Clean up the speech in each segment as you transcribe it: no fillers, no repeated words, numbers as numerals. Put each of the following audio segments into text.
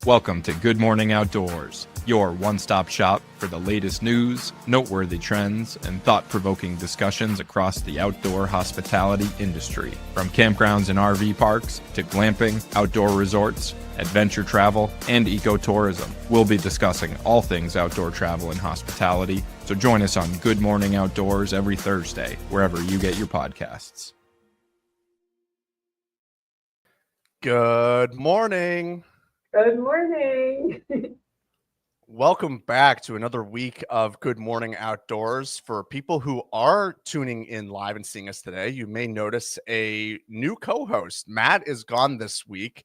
Welcome to Good Morning Outdoors, your one-stop shop for the latest news, noteworthy trends, and thought-provoking discussions across the outdoor hospitality industry. From campgrounds and RV parks to glamping, outdoor resorts, adventure travel, and ecotourism, we'll be discussing all things outdoor travel and hospitality, so join us on Good Morning Outdoors every Thursday, wherever you get your podcasts. Good morning. Good morning. Welcome back to another week of Good Morning Outdoors. For people who are tuning in live and seeing us today, you may notice a new co-host. Matt is gone this week.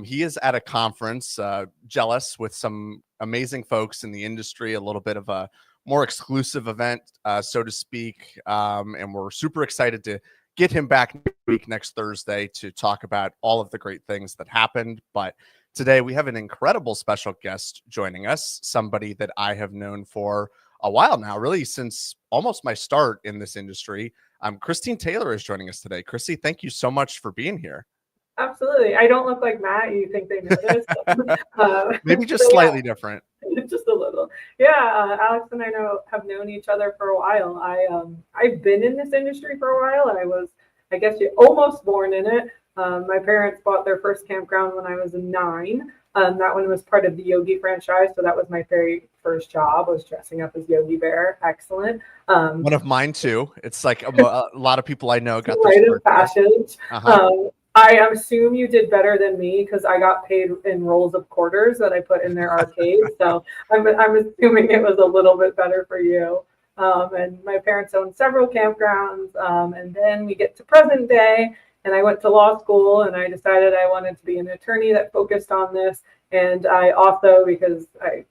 He is at a conference, jealous with some amazing folks in the industry, a little bit of a more exclusive event, so to speak. And we're super excited to get him back next Thursday to talk about all of the great things that happened. But today, we have an incredible special guest joining us, somebody that I have known for a while now, really since almost my start in this industry. Christine Taylor is joining us today. Chrissy, thank you so much for being here. Absolutely. I don't look like Matt. You think they noticed? Maybe just slightly different. Just a little. Yeah, Alex and I have known each other for a while. I've been in this industry for a while, and I was, I guess, almost born in it. My parents bought their first campground when I was 9. That one was part of the Yogi franchise, so that was my very first job, was dressing up as Yogi Bear. Excellent. One of mine too. It's like a lot of people I know got rite of passage. I assume you did better than me because I got paid in rolls of quarters that I put in their arcade. So I'm assuming it was a little bit better for you. And my parents owned several campgrounds. And then we get to present day. And I went to law school, and I decided I wanted to be an attorney that focused on this. And I also, because I,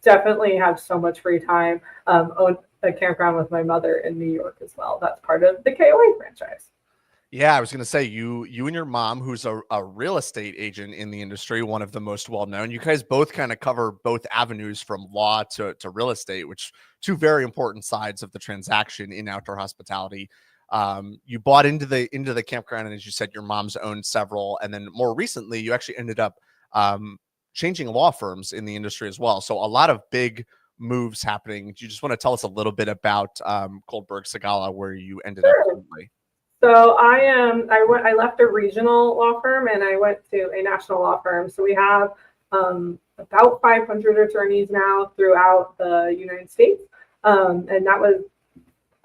definitely have so much free time, owned a campground with my mother in New York as well. That's part of the KOA franchise. Yeah, I was going to say you and your mom, who's a real estate agent in the industry, one of the most well-known. You guys both kind of cover both avenues from law to real estate, which two very important sides of the transaction in outdoor hospitality. You bought into the campground, and as you said, your mom's owned several, and then more recently, you actually ended up changing law firms in the industry as well. So a lot of big moves happening. Do you just want to tell us a little bit about Goldberg Segalla, where you ended up recently? So I left a regional law firm and I went to a national law firm. So we have about 500 attorneys now throughout the United States, and that was.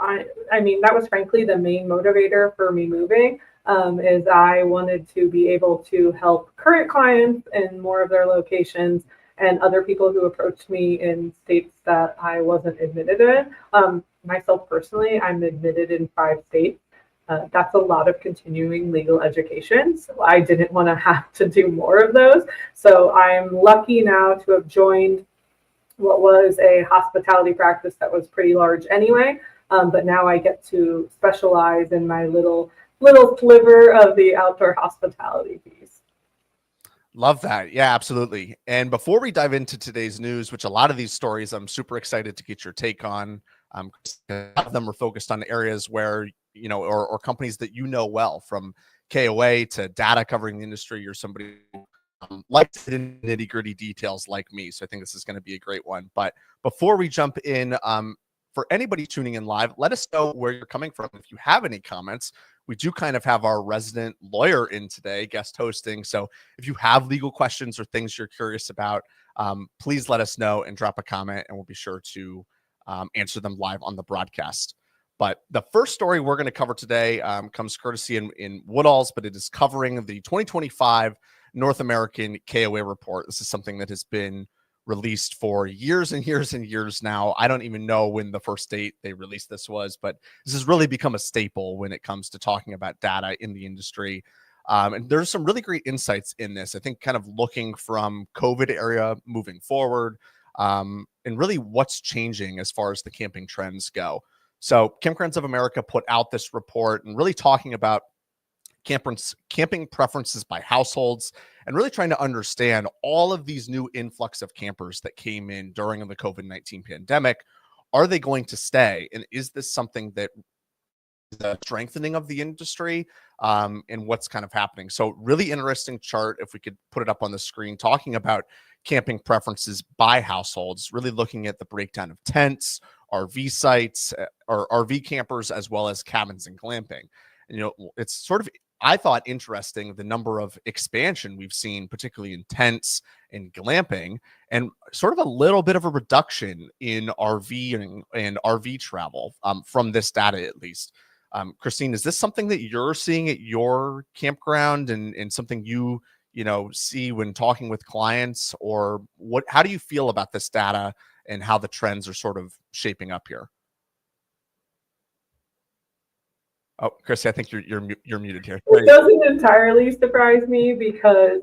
That was frankly the main motivator for me moving, is I wanted to be able to help current clients in more of their locations and other people who approached me in states that I wasn't admitted in. Myself personally, I'm admitted in 5 states. That's a lot of continuing legal education. So I didn't want to have to do more of those. So I'm lucky now to have joined what was a hospitality practice that was pretty large anyway. But now I get to specialize in my little sliver of the outdoor hospitality piece. Love that. Yeah, absolutely. And before we dive into today's news, which a lot of these stories I'm super excited to get your take on, a lot of them are focused on areas where, or companies that well, from KOA to data covering the industry. You're somebody who likes the nitty-gritty details like me. So I think this is going to be a great one. But before we jump in, for anybody tuning in live, let us know where you're coming from. If you have any comments, we do kind of have our resident lawyer in today, guest hosting. So if you have legal questions or things you're curious about, please let us know and drop a comment, and we'll be sure to answer them live on the broadcast. But the first story we're going to cover today comes courtesy in Woodall's, but it is covering the 2025 North American KOA report. This is something that has been released for years and years and years now. I don't even know when the first date they released this was, but this has really become a staple when it comes to talking about data in the industry. And there's some really great insights in this. I think kind of looking from COVID era moving forward, and really what's changing as far as the camping trends go. So Campgrounds of America put out this report and really talking about camping preferences by households, and really trying to understand all of these new influx of campers that came in during the COVID-19 pandemic. Are they going to stay? And is this something that the strengthening of the industry, and what's kind of happening. So really interesting chart, if we could put it up on the screen, talking about camping preferences by households, really looking at the breakdown of tents, RV sites, or RV campers, as well as cabins and glamping. And, it's sort of, I thought, interesting, the number of expansion we've seen, particularly in tents and glamping, and sort of a little bit of a reduction in RV and RV travel, from this data, at least. Christine, is this something that you're seeing at your campground, and something you see when talking with clients, or what? How do you feel about this data and how the trends are sort of shaping up here? Oh, Chrissy, I think you're muted here. It doesn't entirely surprise me because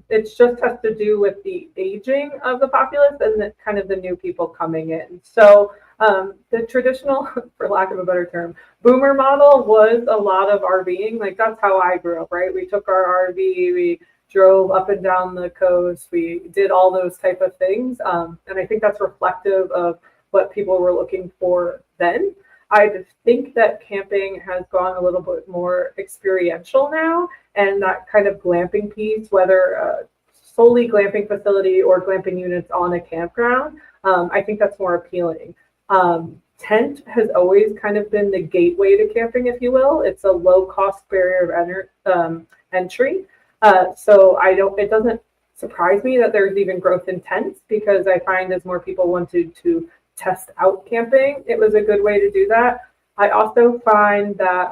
it just has to do with the aging of the populace and the kind of the new people coming in. So the traditional, for lack of a better term, boomer model was a lot of RVing. Like, that's how I grew up, right? We took our RV, we drove up and down the coast, we did all those type of things. And I think that's reflective of what people were looking for then. I think that camping has gone a little bit more experiential now, and that kind of glamping piece, whether solely glamping facility or glamping units on a campground, I think that's more appealing. Tent has always kind of been the gateway to camping, if you will. It's a low cost barrier of entry. So it doesn't surprise me that there's even growth in tents, because I find as more people wanted to test out camping, it was a good way to do that. I also find that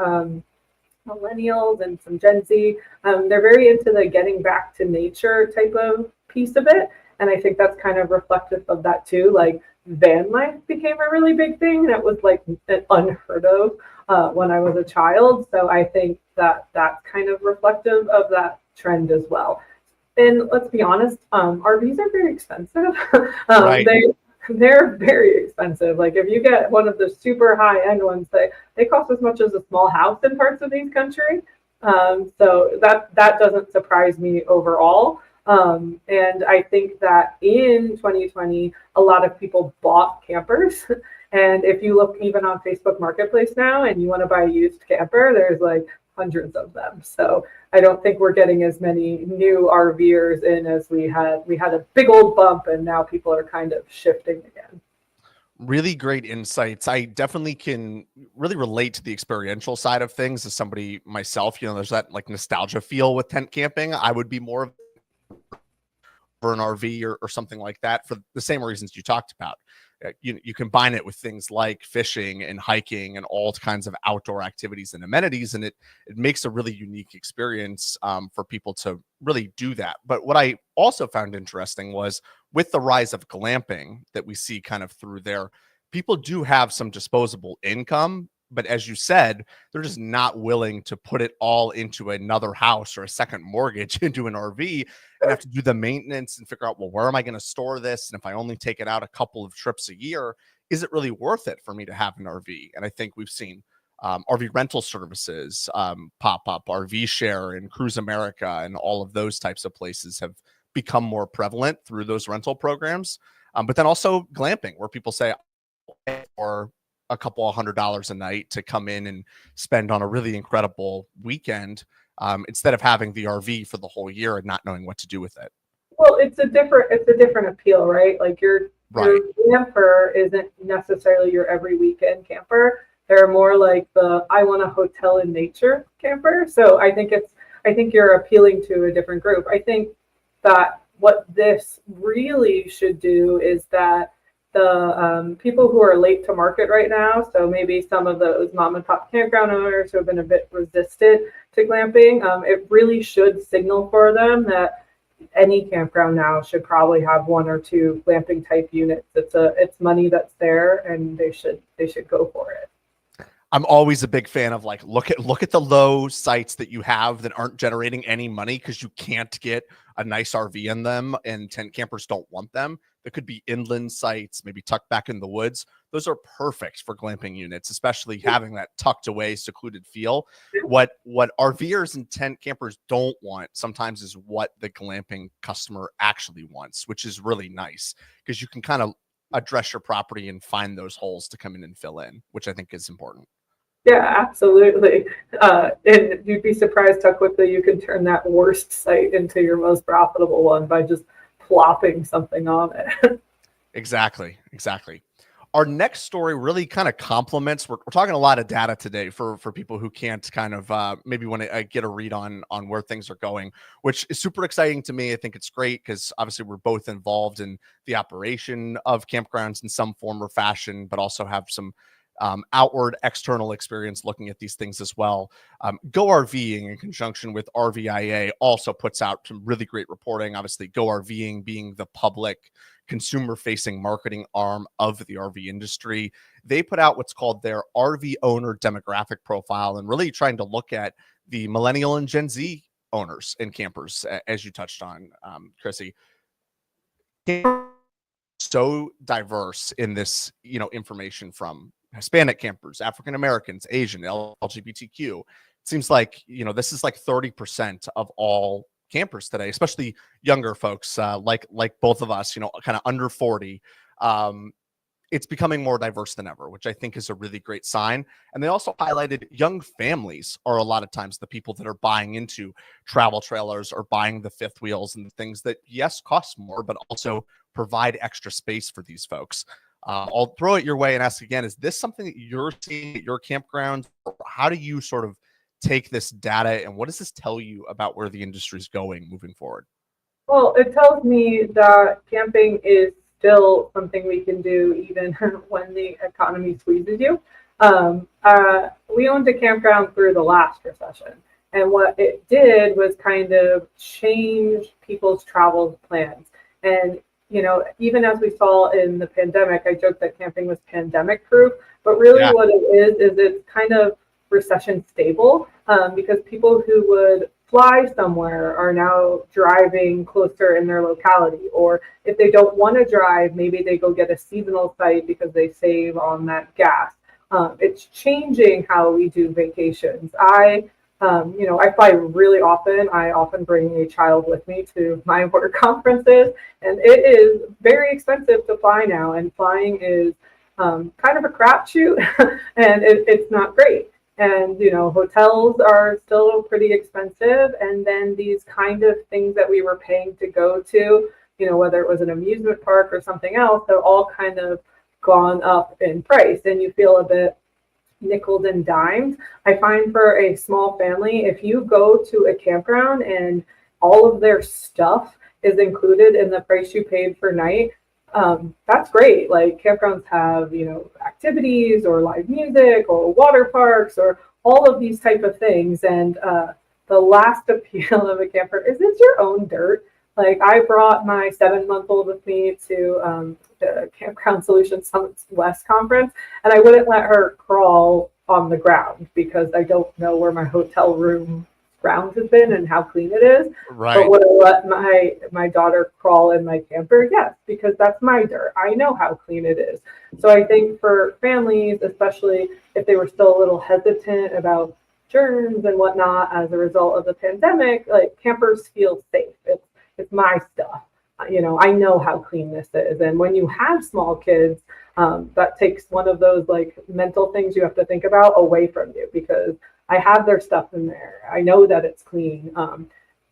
millennials and some Gen Z, they're very into the getting back to nature type of piece of it. And I think that's kind of reflective of that too. Like, van life became a really big thing that was like unheard of when I was a child. So I think that that's kind of reflective of that trend as well. And let's be honest, RVs are very expensive. Right. They're very expensive. Like, if you get one of the super high end ones, they cost as much as a small house in parts of these countries. So that doesn't surprise me overall. And I think that in 2020, a lot of people bought campers. And if you look even on Facebook Marketplace now and you want to buy a used camper, there's like hundreds of them. So I don't think we're getting as many new RVers in as we had. We had a big old bump, and now people are kind of shifting again. Really great insights. I definitely can really relate to the experiential side of things as somebody myself. There's that like nostalgia feel with tent camping. I would be more for an RV or something like that for the same reasons you talked about. You combine it with things like fishing and hiking and all kinds of outdoor activities and amenities, and it makes a really unique experience for people to really do that. But what I also found interesting was, with the rise of glamping that we see kind of through there, people do have some disposable income. But as you said, they're just not willing to put it all into another house or a second mortgage into an RV and have to do the maintenance and figure out, well, where am I going to store this? And if I only take it out a couple of trips a year, is it really worth it for me to have an RV? And I think we've seen RV rental services pop up, RV Share and Cruise America, and all of those types of places have become more prevalent through those rental programs. But then also glamping, where people say, or a couple of $100 a night to come in and spend on a really incredible weekend, instead of having the RV for the whole year and not knowing what to do with it. Well, it's a different appeal, right? Like, your camper isn't necessarily your every weekend camper. They're more like the I want a hotel in nature camper. So I think you're appealing to a different group. I think that what this really should do is that the people who are late to market right now, so maybe some of those mom and pop campground owners who have been a bit resistant to glamping, it really should signal for them that any campground now should probably have one or two glamping type units. It's money that's there, and they should go for it. I'm always a big fan of, like, look at the low sites that you have that aren't generating any money because you can't get a nice RV in them and tent campers don't want them. There could be inland sites, maybe tucked back in the woods. Those are perfect for glamping units, especially having that tucked away, secluded feel. What RVers and tent campers don't want sometimes is what the glamping customer actually wants, which is really nice because you can kind of address your property and find those holes to come in and fill in, which I think is important. Yeah, absolutely. And you'd be surprised how quickly you can turn that worst site into your most profitable one by just plopping something on it. Exactly. Our next story really kind of complements. We're talking a lot of data today for people who can't kind of maybe want to get a read on where things are going, which is super exciting to me. I think it's great because obviously we're both involved in the operation of campgrounds in some form or fashion, but also have some outward external experience looking at these things as well. Go RVing in conjunction with RVIA also puts out some really great reporting. Obviously, Go RVing being the public consumer facing marketing arm of the RV industry. They put out what's called their RV owner demographic profile and really trying to look at the millennial and Gen Z owners and campers, as you touched on, Chrissy. So diverse in this, information from Hispanic campers, African Americans, Asian, LGBTQ. It seems like, this is like 30% of all campers today, especially younger folks, like both of us, kind of under 40. It's becoming more diverse than ever, which I think is a really great sign. And they also highlighted young families are a lot of times the people that are buying into travel trailers or buying the fifth wheels and the things that, yes, cost more, but also provide extra space for these folks. I'll throw it your way and ask again, is this something that you're seeing at your campground? Or how do you sort of take this data and what does this tell you about where the industry is going moving forward? Well, it tells me that camping is still something we can do even when the economy squeezes you. We owned a campground through the last recession, and what it did was kind of change people's travel plans. And even as we saw in the pandemic, I joked that camping was pandemic proof, but really what it is it's kind of recession stable, because people who would fly somewhere are now driving closer in their locality, or if they don't want to drive, maybe they go get a seasonal site because they save on that gas. It's changing how we do vacations. I fly really often. I often bring a child with me to my work conferences, and it is very expensive to fly now, and flying is kind of a crapshoot, and it's not great. And, hotels are still pretty expensive. And then these kind of things that we were paying to go to, whether it was an amusement park or something else, they're all kind of gone up in price. And you feel a bit nickeled and dimed. I find for a small family, if you go to a campground and all of their stuff is included in the price you paid per night, that's great. Like campgrounds have, activities or live music or water parks or all of these type of things. And the last appeal of a camper is it's your own dirt. Like I brought my 7-month-old with me to the Campground Solutions Summit West conference, and I wouldn't let her crawl on the ground because I don't know where my hotel room ground has been and how clean it is. Right. But would I let my daughter crawl in my camper? Yes, because that's my dirt. I know how clean it is. So I think for families, especially if they were still a little hesitant about germs and whatnot as a result of the pandemic, like campers feel safe. It's my stuff. I know how clean this is. And when you have small kids, that takes one of those like mental things you have to think about away from you, because I have their stuff in there. I know that it's clean.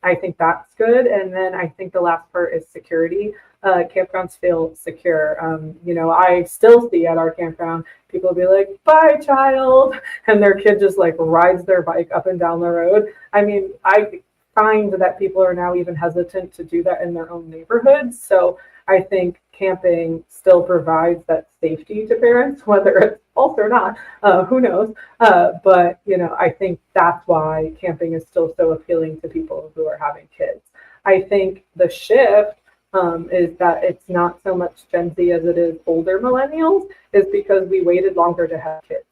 I think that's good. And then I think the last part is security. Campgrounds feel secure. I still see at our campground, people be like, "Bye, child," and their kid just like rides their bike up and down the road. I mean, I find that people are now even hesitant to do that in their own neighborhoods. So I think camping still provides that safety to parents, whether it's false or not, who knows? But I think that's why camping is still so appealing to people who are having kids. I think the shift is that it's not so much Gen Z as it is older millennials, is because we waited longer to have kids.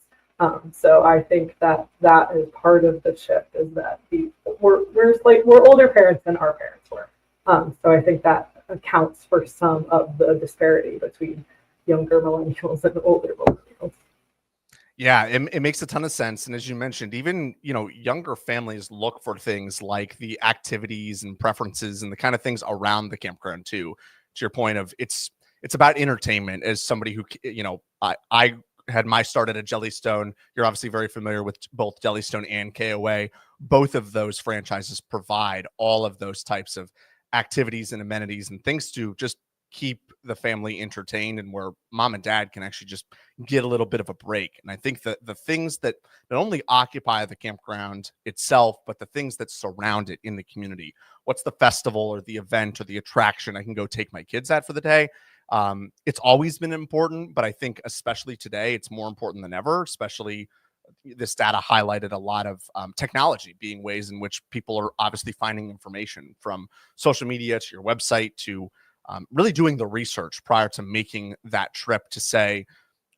So I think that is part of the shift, is that we're older parents than our parents were. So I think that accounts for some of the disparity between younger millennials and older millennials. Yeah, it makes a ton of sense. And as you mentioned, even, younger families look for things like the activities and preferences and the kind of things around the campground too. To your point of it's about entertainment. As somebody who, I had my start at a Jellystone. You're obviously very familiar with both Jellystone and KOA. Both of those franchises provide all of those types of activities and amenities and things to just keep the family entertained, and where mom and dad can actually just get a little bit of a break. And I think that the things that not only occupy the campground itself, but the things that surround it in the community. What's the festival or the event or the attraction I can go take my kids at for the day? It's always been important, but I think especially today, it's more important than ever, especially this data highlighted a lot of technology being ways in which people are obviously finding information, from social media to your website to really doing the research prior to making that trip, to say,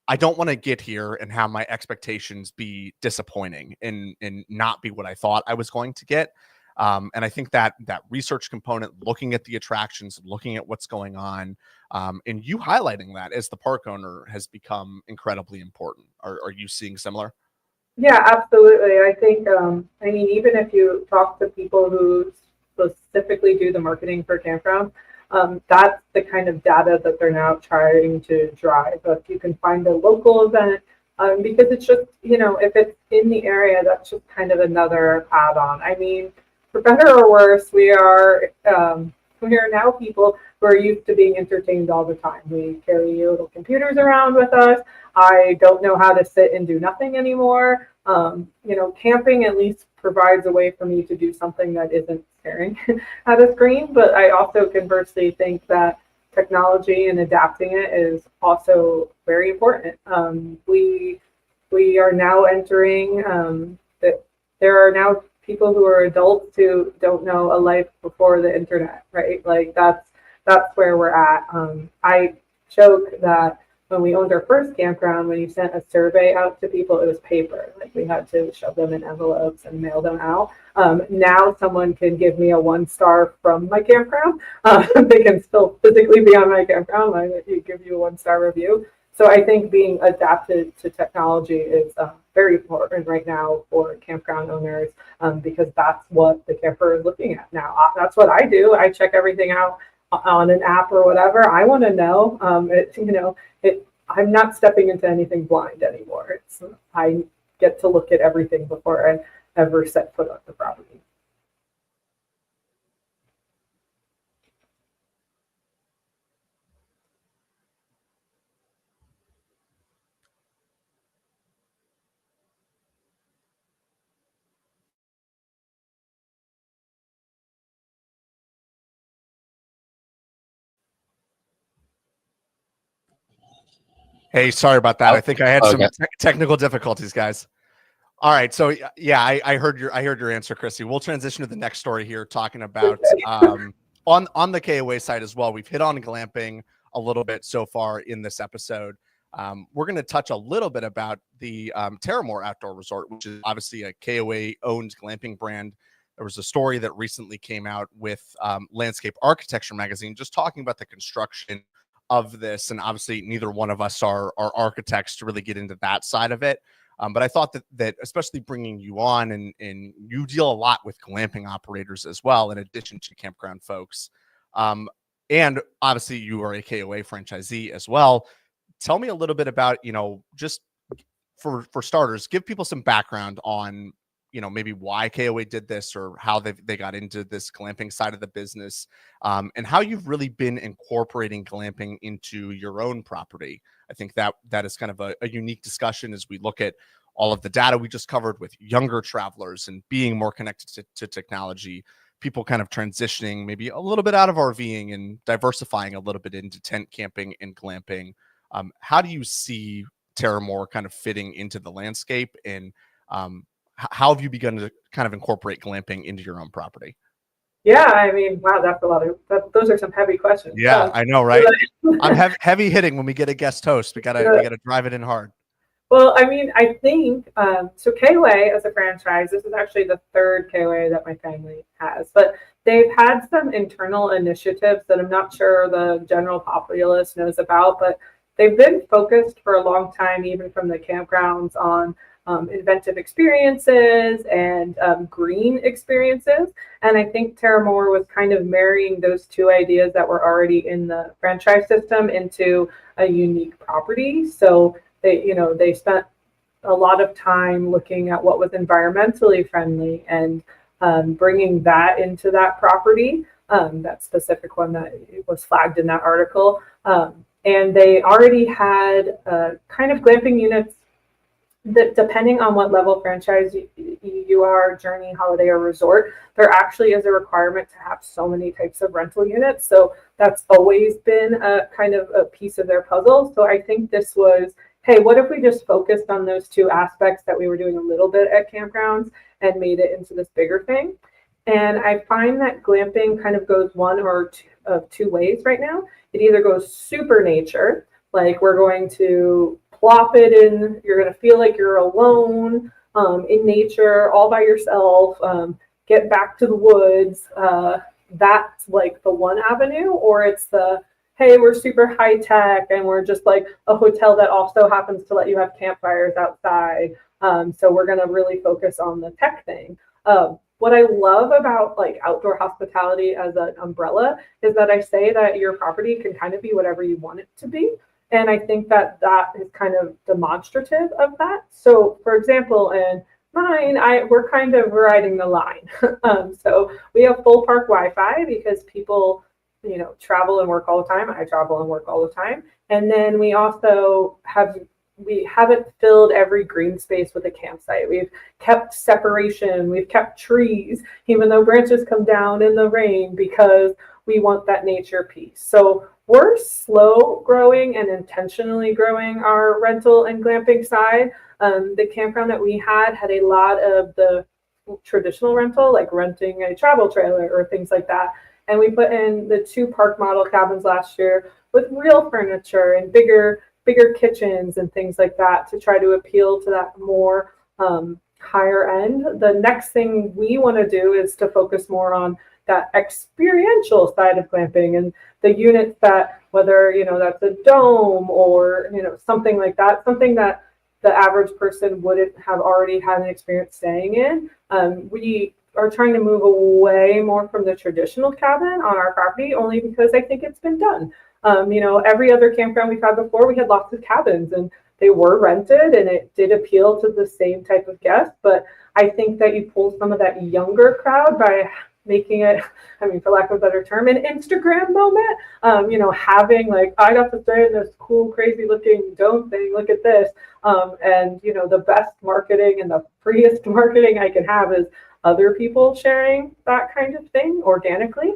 I don't want to get here and have my expectations be disappointing and not be what I thought I was going to get. And I think that research component, looking at the attractions, looking at what's going on, and you highlighting that as the park owner, has become incredibly important. Are you seeing similar? Yeah, absolutely. I think, I mean, even if you talk to people who specifically do the marketing for campground, that's the kind of data that they're now trying to drive. If you can find a local event, because it's just, if it's in the area, that's just kind of another add-on. I mean, for better or worse, we are now people who are used to being entertained all the time. We carry little computers around with us. I don't know how to sit and do nothing anymore. Camping at least provides a way for me to do something that isn't staring at a screen. But I also conversely think that technology and adapting it is also very important. We are now entering that there are now people who are adults who don't know a life before the internet, right? Like that's where we're at. I joke that when we owned our first campground, when you sent a survey out to people, it was paper. Like we had to shove them in envelopes and mail them out. Now someone can give me a 1-star from my campground. They can still physically be on my campground. I give you a 1-star review. So I think being adapted to technology is very important right now for campground owners, because that's what the camper is looking at now. That's what I do. I check everything out on an app or whatever. I want to know. I'm not stepping into anything blind anymore. I get to look at everything before I ever set foot on the property. Hey, sorry about that. Oh, I think I had okay. some technical difficulties, guys. All right, so yeah, I heard your answer, Chrissy. We'll transition to the next story here, talking about on the KOA side as well. We've hit on glamping a little bit so far in this episode. We're going to touch a little bit about the Terramor Outdoor Resort, which is obviously a KOA-owned glamping brand. There was a story that recently came out with Landscape Architecture magazine, just talking about the construction of this. And obviously, neither one of us are architects to really get into that side of it. But I thought that especially bringing you on, and you deal a lot with glamping operators as well, in addition to campground folks. And obviously, you are a KOA franchisee as well. Tell me a little bit about, just for starters, give people some background on, maybe why KOA did this, or how they got into this glamping side of the business, and how you've really been incorporating glamping into your own property. I think that is kind of a unique discussion as we look at all of the data we just covered with younger travelers and being more connected to technology, people kind of transitioning maybe a little bit out of RVing and diversifying a little bit into tent camping and glamping. How do you see Terramor kind of fitting into the landscape, and how have you begun to kind of incorporate glamping into your own property? Yeah, I mean, wow, that's a lot of those are some heavy questions. Yeah, I know, right? I'm heavy hitting when we get a guest host. We gotta drive it in hard. Well, I mean, I think so. KOA as a franchise, this is actually the third KOA that my family has, but they've had some internal initiatives that I'm not sure the general populace knows about, but they've been focused for a long time, even from the campgrounds, on inventive experiences and green experiences. And I think Terramor was kind of marrying those two ideas that were already in the franchise system into a unique property. So they spent a lot of time looking at what was environmentally friendly and bringing that into that property, that specific one that was flagged in that article. And they already had kind of glamping units that, depending on what level franchise you are, journey, holiday, or resort, there actually is a requirement to have so many types of rental units. So that's always been a kind of a piece of their puzzle. So I think this was, hey, what if we just focused on those two aspects that we were doing a little bit at campgrounds and made it into this bigger thing? And I find that glamping kind of goes one or two ways right now. It either goes super nature, like we're going to plop it in, you're going to feel like you're alone in nature, all by yourself, get back to the woods. That's like the one avenue. Or it's the, hey, we're super high tech and we're just like a hotel that also happens to let you have campfires outside. So we're going to really focus on the tech thing. What I love about like outdoor hospitality as an umbrella is that I say that your property can kind of be whatever you want it to be. And I think that is kind of demonstrative of that. So for example, in mine, we're kind of riding the line. So we have full park Wi-Fi because people, travel and work all the time. I travel and work all the time. And then we also we haven't filled every green space with a campsite. We've kept separation. We've kept trees, even though branches come down in the rain, because we want that nature piece. So we're slow growing and intentionally growing our rental and glamping side. The campground that we had a lot of the traditional rental, like renting a travel trailer or things like that. And we put in the 2 park model cabins last year with real furniture and bigger kitchens and things like that to try to appeal to that more higher end. The next thing we want to do is to focus more on that experiential side of glamping and the units that, whether that's a dome or something like that, something that the average person wouldn't have already had an experience staying in. We are trying to move away more from the traditional cabin on our property, only because I think it's been done. Every other campground we've had before, we had lots of cabins and they were rented and it did appeal to the same type of guest. But I think that you pull some of that younger crowd by making it, for lack of a better term, an Instagram moment. Having like, I got to stay in this cool, crazy looking dome thing, look at this. And the best marketing and the freest marketing I can have is other people sharing that kind of thing organically.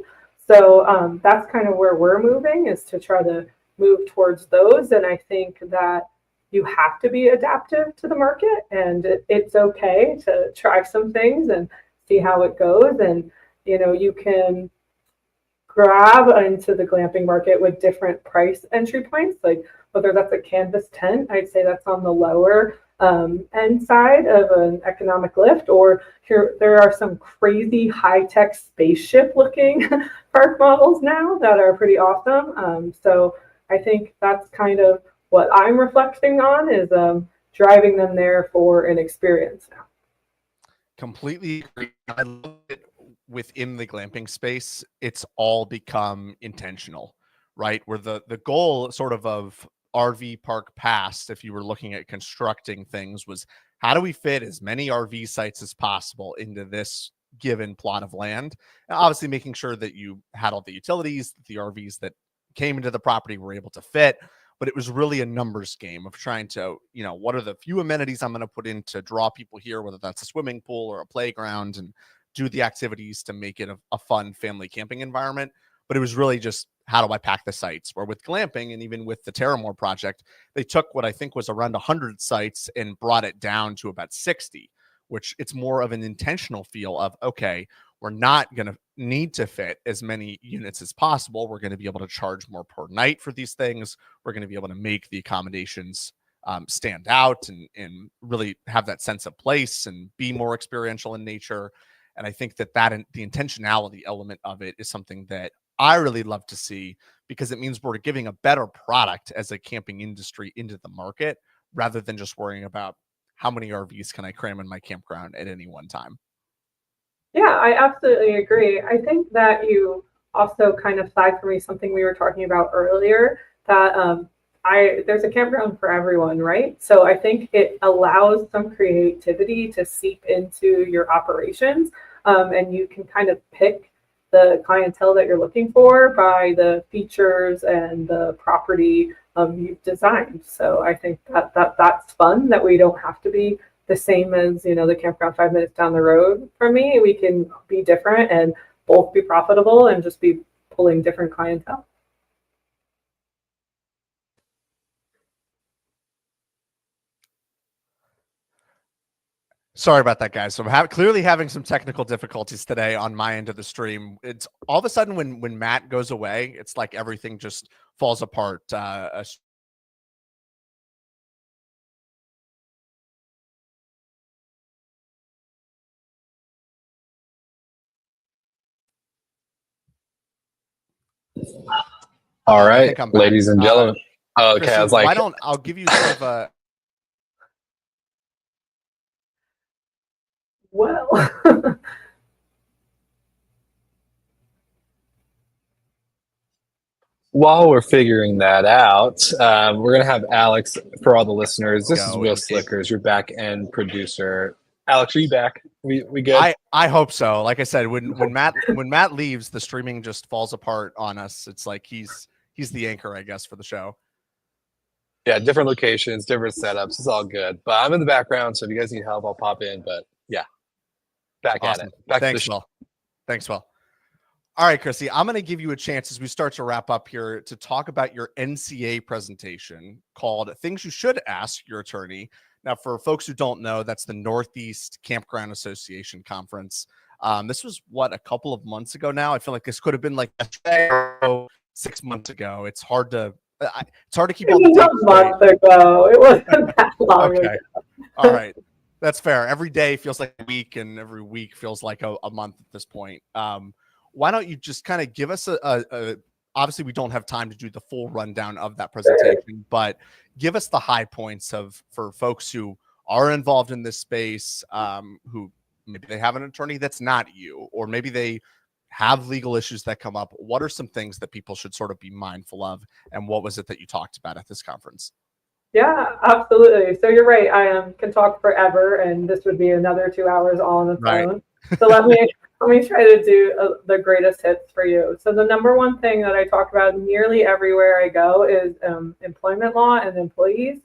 So that's kind of where we're moving, is to try to move towards those. And I think that you have to be adaptive to the market, and it's okay to try some things and see how it goes. And you can grab into the glamping market with different price entry points, like whether that's a canvas tent, I'd say that's on the lower end side of an economic lift, or there are some crazy high-tech spaceship looking park models now that are pretty awesome. So I think that's kind of what I'm reflecting on, is driving them there for an experience now. Completely agree. I love it. Within the glamping space, it's all become intentional, right? Where the goal sort of RV park past, if you were looking at constructing things, was how do we fit as many RV sites as possible into this given plot of land? And obviously making sure that you had all the utilities, the RVs that came into the property were able to fit. But it was really a numbers game of trying to, what are the few amenities I'm going to put in to draw people here, whether that's a swimming pool or a playground, and do the activities to make it a fun family camping environment. But it was really just, how do I pack the sites? Where with glamping, and even with the Terramor project, they took what I think was around 100 sites and brought it down to about 60, which it's more of an intentional feel of, okay, we're not going to need to fit as many units as possible. We're going to be able to charge more per night for these things. We're going to be able to make the accommodations stand out and really have that sense of place and be more experiential in nature. And I think that the intentionality element of it is something that I really love to see, because it means we're giving a better product as a camping industry into the market, rather than just worrying about how many RVs can I cram in my campground at any one time. Yeah, I absolutely agree. I think that you also kind of flagged for me something we were talking about earlier, that there's a campground for everyone, right? So I think it allows some creativity to seep into your operations, and you can kind of pick the clientele that you're looking for by the features and the property you've designed. So I think that's fun, that we don't have to be the same as, the campground 5 minutes down the road from me. We can be different and both be profitable and just be pulling different clientele. Sorry about that, guys. So I'm clearly having some technical difficulties today on my end of the stream. It's all of a sudden when Matt goes away, it's like everything just falls apart. All I right, think I'm back. ladies and gentlemen. Okay, Chrissy, I was like, I'll give you sort of a. Well, while we're figuring that out, we're gonna have Alex for all the listeners. This is Will Slickers, your back end producer. Alex, are you back? We good? I hope so. Like I said, when Matt leaves, the streaming just falls apart on us. It's like he's the anchor, I guess, for the show. Yeah, different locations, different setups. It's all good. But I'm in the background, so if you guys need help, I'll pop in. But yeah, back Awesome. at it. Back Thanks, to the Will. Thanks, Will. All right, Chrissy, I'm going to give you a chance as we start to wrap up here to talk about your NCA presentation called Things You Should Ask Your Attorney. Now, for folks who don't know, that's the Northeast Campground Association Conference. This was, a couple of months ago now? I feel like this could have been like yesterday or 6 months ago. It's hard to keep all the dates straight. month ago. It wasn't that long ago. All right. That's fair. Every day feels like a week, and every week feels like a month at this point. Why don't you just kind of give us obviously we don't have time to do the full rundown of that presentation, but give us the high points for folks who are involved in this space, who maybe they have an attorney that's not you, or maybe they have legal issues that come up. What are some things that people should sort of be mindful of? And what was it that you talked about at this conference? Yeah, absolutely. So you're right. I can talk forever, and this would be another 2 hours all on the phone. Right. So let me try to do the greatest hits for you. So the number one thing that I talk about nearly everywhere I go is employment law and employees.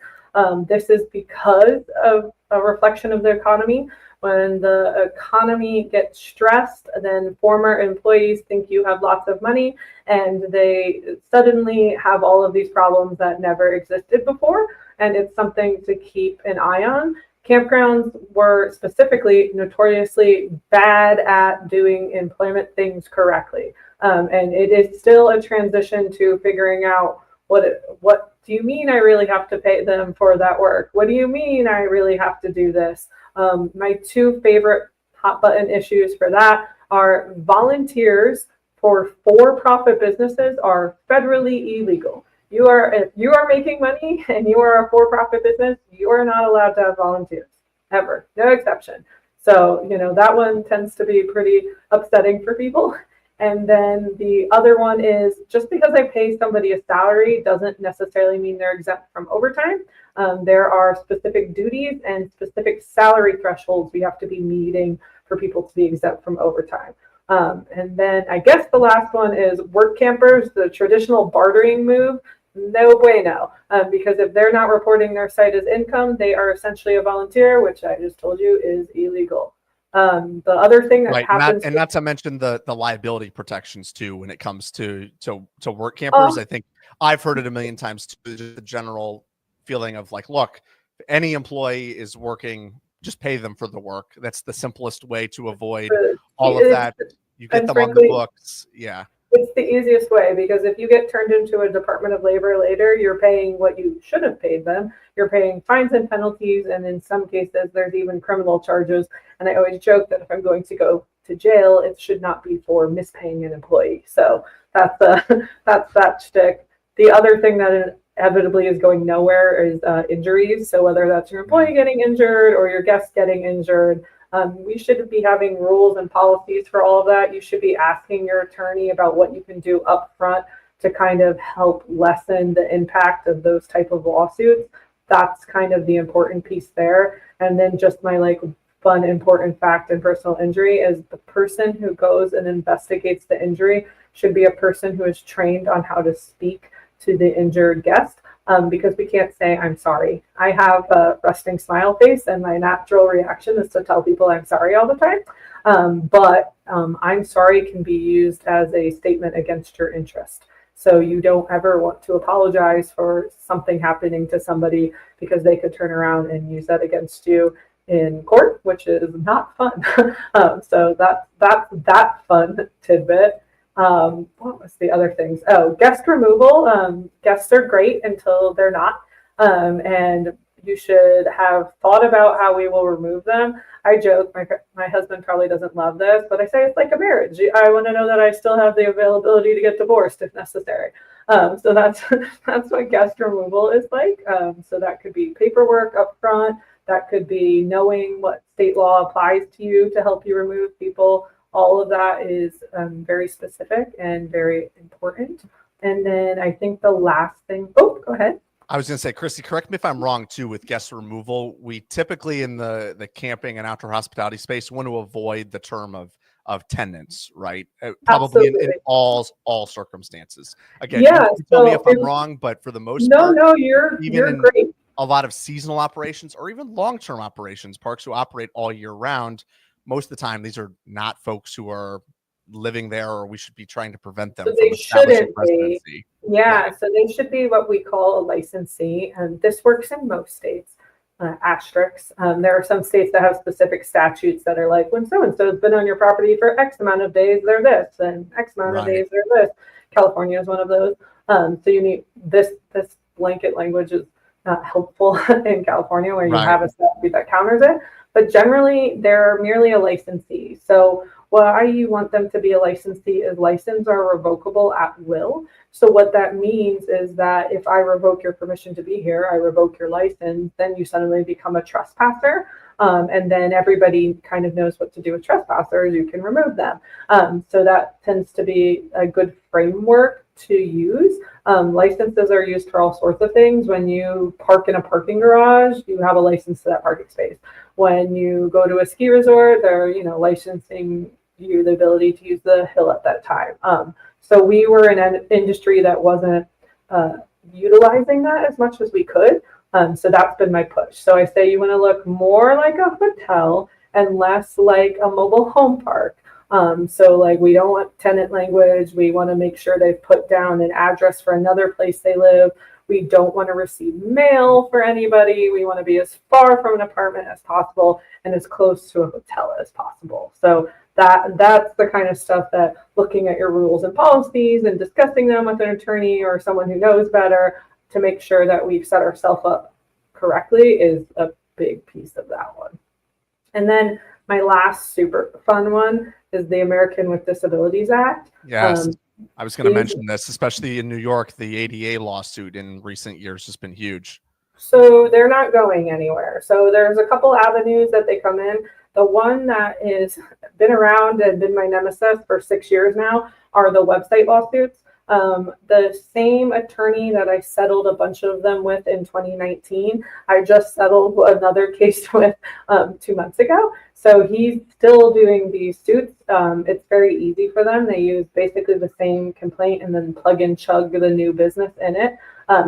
This is because of a reflection of the economy. When the economy gets stressed, then former employees think you have lots of money, and they suddenly have all of these problems that never existed before. And it's something to keep an eye on. Campgrounds were specifically notoriously bad at doing employment things correctly. And it is still a transition to figuring out what do you mean I really have to pay them for that work? What do you mean I really have to do this? My two favorite hot button issues for that are volunteers for for-profit businesses are federally illegal. If you are making money and you are a for-profit business, you are not allowed to have volunteers ever, no exception. So, that one tends to be pretty upsetting for people. And then the other one is just because I pay somebody a salary doesn't necessarily mean they're exempt from overtime. There are specific duties and specific salary thresholds we have to be meeting for people to be exempt from overtime. And then I guess the last one is work campers, the traditional bartering move. No bueno, because if they're not reporting their site as income, they are essentially a volunteer, which I just told you is illegal. The other thing that happens, and not to mention the liability protections too when it comes to work campers. I think I've heard it a million times too. The general feeling of like, look, if any employee is working, just pay them for the work. That's the simplest way to avoid all of that. You get them on the books. Yeah. It's the easiest way, because if you get turned into a Department of Labor later, you're paying what you should have paid them. You're paying fines and penalties, and in some cases, there's even criminal charges. And I always joke that if I'm going to go to jail, it should not be for mispaying an employee. So that's that shtick. The other thing that inevitably is going nowhere is injuries. So whether that's your employee getting injured or your guest getting injured, we should be having rules and policies for all of that. You should be asking your attorney about what you can do up front to kind of help lessen the impact of those type of lawsuits. That's kind of the important piece there. And then just my like fun, important fact in personal injury is the person who goes and investigates the injury should be a person who is trained on how to speak to the injured guest. Because we can't say, I'm sorry. I have a resting smile face and my natural reaction is to tell people I'm sorry all the time. But I'm sorry can be used as a statement against your interest. So you don't ever want to apologize for something happening to somebody because they could turn around and use that against you in court, which is not fun. So that's that fun tidbit. What was the other things? Oh, guest removal. Guests are great until they're not. And you should have thought about how we will remove them. I joke, my husband probably doesn't love this, but I say it's like a marriage. I want to know that I still have the availability to get divorced if necessary. So that's what guest removal is like. So that could be paperwork up front. That could be knowing what state law applies to you to help you remove people. All of that is very specific and very important. And then I think the last thing, go ahead. I was going to say, Chrissy, correct me if I'm wrong too, with guest removal, we typically in the camping and outdoor hospitality space want to avoid the term of tenants, right? Probably in all circumstances. Again, yeah, you tell me if I'm wrong, but for the most part, you're great. A lot of seasonal operations or even long-term operations, parks who operate all year round, most of the time, these are not folks who are living there, or we should be trying to prevent them from establishing residency. Yeah, right. So they should be what we call a licensee, and this works in most states. Asterisks. There are some states that have specific statutes that are like, when so-and-so has been on your property for X amount of days, they're this, and X amount of days, they're this. California is one of those. So you need this blanket language is not helpful in California, where you have a statute that counters it. But generally, they're merely a licensee. So why you want them to be a licensee is licenses are revocable at will. So what that means is that if I revoke your permission to be here, I revoke your license, then you suddenly become a trespasser. And then everybody kind of knows what to do with trespassers. You can remove them. So that tends to be a good framework to use. Licenses are used for all sorts of things. When you park in a parking garage, you have a license to that parking space. When you go to a ski resort, they're licensing you the ability to use the hill at that time. So we were in an industry that wasn't utilizing that as much as we could. So that's been my push. So I say you want to look more like a hotel and less like a mobile home park. So like we don't want tenant language. We want to make sure they've put down an address for another place they live. We don't want to receive mail for anybody. We want to be as far from an apartment as possible and as close to a hotel as possible. So that's the kind of stuff that looking at your rules and policies and discussing them with an attorney or someone who knows better to make sure that we've set ourselves up correctly is a big piece of that one. And then my last super fun one is the American with Disabilities Act. Yes. I was going to mention this, especially in New York, the ADA lawsuit in recent years has been huge. So they're not going anywhere. So there's a couple avenues that they come in. The one that is been around and been my nemesis for 6 years now are the website lawsuits. The same attorney that I settled a bunch of them with in 2019, I just settled another case with 2 months ago. So he's still doing these suits. It's very easy for them. They use basically the same complaint and then plug and chug the new business in it.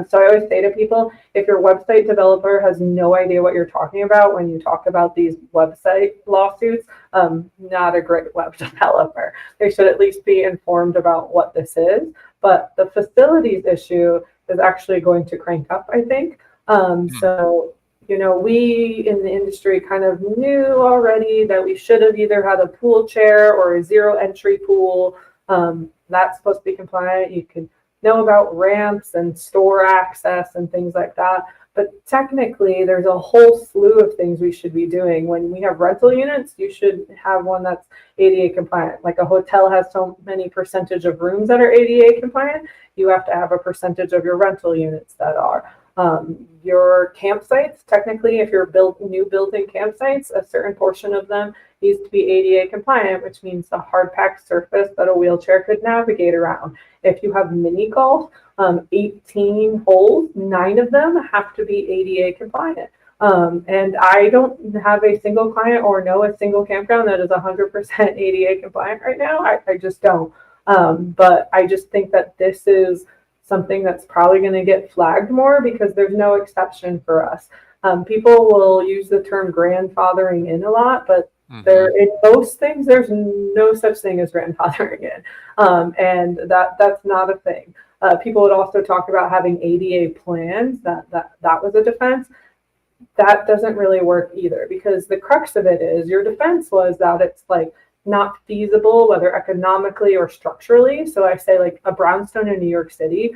So I always say to people, if your website developer has no idea what you're talking about when you talk about these website lawsuits, not a great web developer. They should at least be informed about what this is. But the facilities issue is actually going to crank up, I think. So, we in the industry kind of knew already that we should have either had a pool chair or a zero entry pool. That's supposed to be compliant. You can know about ramps and store access and things like that. But technically, there's a whole slew of things we should be doing. When we have rental units, you should have one that's ADA compliant. Like a hotel has so many percentage of rooms that are ADA compliant. You have to have a percentage of your rental units that are. Your campsites, technically, if you're new building campsites, a certain portion of them needs to be ADA compliant, which means the hard packed surface that a wheelchair could navigate around. If you have mini golf, 18 holes, 9 of them have to be ADA compliant. And I don't have a single client or know a single campground that is 100% ADA compliant right now. I just don't. But I just think that this is something that's probably going to get flagged more because there's no exception for us. People will use the term grandfathering in a lot, but there in most things there's no such thing as grandfathering in, and that's not a thing. People would also talk about having ADA plans. That was a defense. That doesn't really work either, because the crux of it is your defense was that it's like not feasible, whether economically or structurally. So I say like a brownstone in New York City,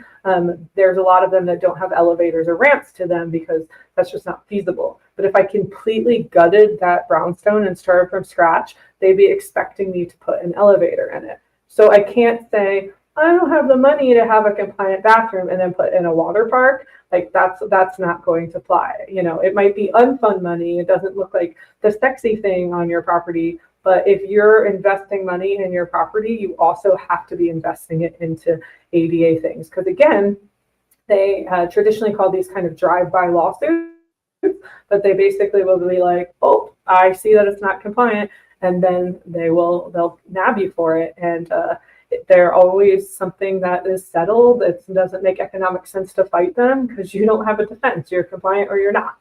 there's a lot of them that don't have elevators or ramps to them because that's just not feasible. But if I completely gutted that brownstone and started from scratch, they'd be expecting me to put an elevator in it. So I can't say, I don't have the money to have a compliant bathroom and then put in a water park. Like that's not going to fly. You know, it might be unfun money. It doesn't look like the sexy thing on your property. But if you're investing money in your property, you also have to be investing it into ADA things. Because again, they traditionally call these kind of drive-by lawsuits, but they basically will be like, oh, I see that it's not compliant. And then they'll nab you for it. And they're always something that is settled. It doesn't make economic sense to fight them because you don't have a defense. You're compliant or you're not.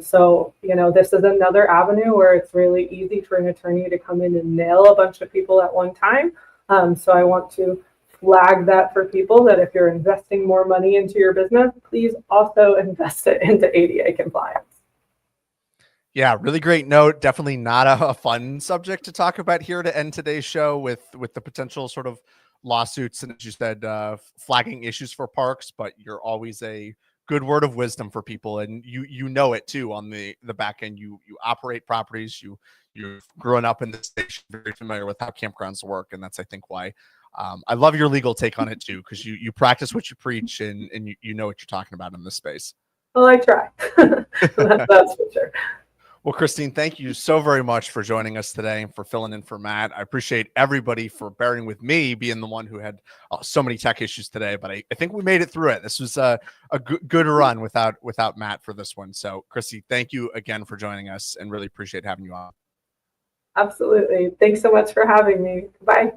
So, you know, this is another avenue where it's really easy for an attorney to come in and nail a bunch of people at one time. So I want to flag that for people that if you're investing more money into your business, please also invest it into ADA compliance. Yeah, really great note. Definitely not a fun subject to talk about here to end today's show with the potential sort of lawsuits and, as you said, flagging issues for parks. But you're always a good word of wisdom for people, and you know it too on the back end. You operate properties. You've grown up in this station, very familiar with how campgrounds work, and that's I think why I love your legal take on it too, because you practice what you preach and you know what you're talking about in this space. Well, I try. That's for sure. Well, Christine, thank you so very much for joining us today and for filling in for Matt. I appreciate everybody for bearing with me being the one who had so many tech issues today, but I think we made it through it. This was a good run without Matt for this one. So, Chrissy, thank you again for joining us and really appreciate having you on. Absolutely. Thanks so much for having me. Bye.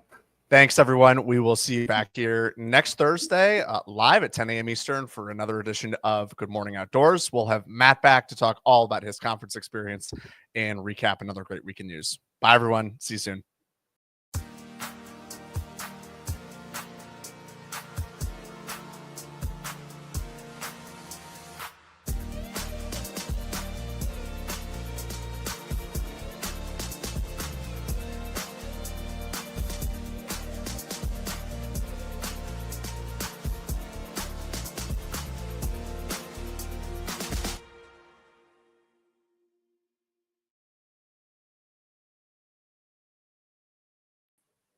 Thanks, everyone. We will see you back here next Thursday, live at 10 a.m. Eastern for another edition of Good Morning Outdoors. We'll have Matt back to talk all about his conference experience and recap another great week in news. Bye, everyone. See you soon.